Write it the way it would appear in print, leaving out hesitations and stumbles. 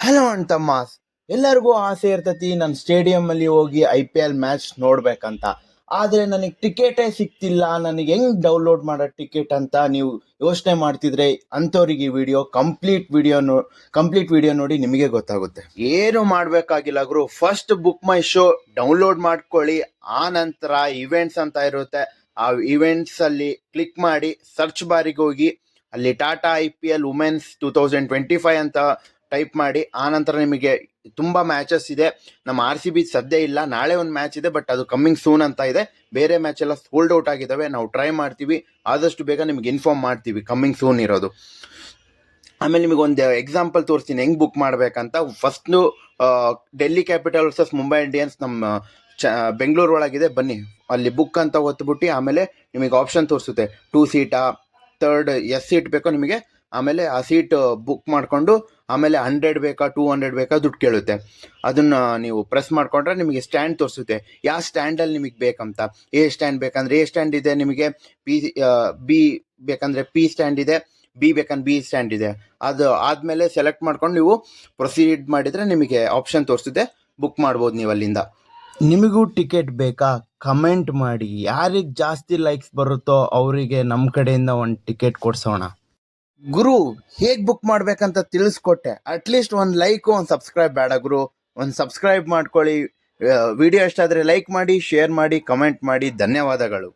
Hello ತಮ್ಮಾಸ್, ಎಲ್ಲರಿಗೂ ಆಸೆ ಇರ್ತತಿ ನನ್ನ ಸ್ಟೇಡಿಯಂ ಅಲ್ಲಿ ಹೋಗಿ IPL ಮ್ಯಾಚ್ ನೋಡ್ಬೇಕಂತ. ಆದ್ರೆ ನನಗೆ ಟಿಕೆಟೇ ಸಿಗ್ತಿಲ್ಲ. ನನಗೆ ಹೆಂಗ್ ಡೌನ್ಲೋಡ್ ಮಾಡೋ ಟಿಕೆಟ್ ಅಂತ ನೀವು ಯೋಚನೆ ಮಾಡ್ತಿದ್ರೆ ಅಂಥವ್ರಿಗೆ ಈ ವಿಡಿಯೋ ಕಂಪ್ಲೀಟ್ ವಿಡಿಯೋ ನೋಡಿ ನಿಮಗೆ ಗೊತ್ತಾಗುತ್ತೆ. ಏನು ಮಾಡಬೇಕಾಗಿಲ್ಲ ಗುರು, first book my show download ಮಾಡ್ಕೊಳ್ಳಿ. ಆ ನಂತರ ಇವೆಂಟ್ಸ್ ಅಂತ ಇರುತ್ತೆ, ಆ ಇವೆಂಟ್ಸ್ ಅಲ್ಲಿ ಕ್ಲಿಕ್ ಮಾಡಿ ಸರ್ಚ್ ಬಾರಿಗೆ ಹೋಗಿ ಅಲ್ಲಿ ಟಾಟಾ IPL ವುಮೆನ್ಸ್ 2025 ಅಂತ ಟೈಪ್ ಮಾಡಿ. ಆ ನಂತರ ನಿಮಗೆ ತುಂಬಾ ಮ್ಯಾಚಸ್ ಇದೆ. ನಮ್ಮ RCB ಸದ್ಯ ಇಲ್ಲ, ನಾಳೆ ಒಂದು ಮ್ಯಾಚ್ ಇದೆ, ಬಟ್ ಅದು ಕಮ್ಮಿಂಗ್ ಸೂನ್ ಅಂತ ಇದೆ. ಬೇರೆ ಮ್ಯಾಚ್ ಎಲ್ಲ ಸೋಲ್ಡ್ ಔಟ್ ಆಗಿದ್ದಾವೆ. ನಾವು ಟ್ರೈ ಮಾಡ್ತೀವಿ, ಆದಷ್ಟು ಬೇಗ ನಿಮ್ಗೆ ಇನ್ಫಾರ್ಮ್ ಮಾಡ್ತೀವಿ ಕಮ್ಮಿಂಗ್ ಸೂನ್ ಇರೋದು. ಆಮೇಲೆ ನಿಮಗೆ ಒಂದು ಎಕ್ಸಾಂಪಲ್ ತೋರಿಸ್ತೀನಿ ಹೆಂಗ್ ಬುಕ್ ಮಾಡ್ಬೇಕಂತ. First Delhi capital versus Mumbai Indians ನಮ್ಮ ಬೆಂಗಳೂರು ಒಳಗಿದೆ, ಬನ್ನಿ ಅಲ್ಲಿ ಬುಕ್ ಅಂತ ಒತ್ಬಿಟ್ಟು ಆಮೇಲೆ ನಿಮಗೆ ಆಪ್ಷನ್ ತೋರಿಸುತ್ತೆ. 2 ಸೀಟಾ, ಥರ್ಡ್ ಸೀಟ್ ಬೇಕೋ ನಿಮಗೆ. ಆಮೇಲೆ ಆ ಸೀಟ್ ಬುಕ್ ಮಾಡಿಕೊಂಡು ಆಮೇಲೆ 100 ಬೇಕಾ 200 ಬೇಕಾ ದುಡ್ಡು ಕೇಳುತ್ತೆ. ಅದನ್ನ ನೀವು ಪ್ರೆಸ್ ಮಾಡ್ಕೊಂಡ್ರೆ ನಿಮಗೆ ಸ್ಟ್ಯಾಂಡ್ ತೋರಿಸುತ್ತೆ, ಯಾವ ಸ್ಟ್ಯಾಂಡಲ್ಲಿ ನಿಮಗೆ ಬೇಕಂತ. ಎ ಸ್ಟ್ಯಾಂಡ್ ಬೇಕಂದ್ರೆ ಎ ಸ್ಟ್ಯಾಂಡ್ ಇದೆ, ನಿಮಗೆ ಬಿ ಬೇಕಂದ್ರೆ ಪಿ ಸ್ಟ್ಯಾಂಡ್ ಇದೆ, ಬಿ ಬೇಕಂದ್ರೆ ಬಿ ಸ್ಟ್ಯಾಂಡ್ ಇದೆ. ಅದು ಆದಮೇಲೆ ಸೆಲೆಕ್ಟ್ ಮಾಡ್ಕೊಂಡು ನೀವು ಪ್ರೊಸೀಡ್ ಮಾಡಿದರೆ ನಿಮಗೆ ಆಪ್ಷನ್ ತೋರಿಸುತ್ತೆ, ಬುಕ್ ಮಾಡ್ಬೋದು ನೀವು ಅಲ್ಲಿಂದ. ನಿಮಗೂ ಟಿಕೆಟ್ ಬೇಕಾ? ಕಮೆಂಟ್ ಮಾಡಿ. ಯಾರಿಗೆ ಜಾಸ್ತಿ ಲೈಕ್ಸ್ ಬರುತ್ತೋ ಅವರಿಗೆ ನಮ್ಮ ಕಡೆಯಿಂದ ಒಂದು ಟಿಕೆಟ್ ಕೊಡ್ಸೋಣ. ಗುರು, ಹೇಗ್ ಬುಕ್ ಮಾಡ್ಬೇಕಂತ ತಿಳಿಸ್ಕೊಟ್ಟೆ. ಅಟ್ಲೀಸ್ಟ್ ಒಂದು ಲೈಕ್ ಒಂದು ಸಬ್ಸ್ಕ್ರೈಬ್ ಬೇಡ ಗುರು? ಒಂದು ಸಬ್ಸ್ಕ್ರೈಬ್ ಮಾಡ್ಕೊಳ್ಳಿ. ವಿಡಿಯೋ ಇಷ್ಟ ಆದರೆ ಲೈಕ್ ಮಾಡಿ, ಶೇರ್ ಮಾಡಿ, ಕಮೆಂಟ್ ಮಾಡಿ. ಧನ್ಯವಾದಗಳು.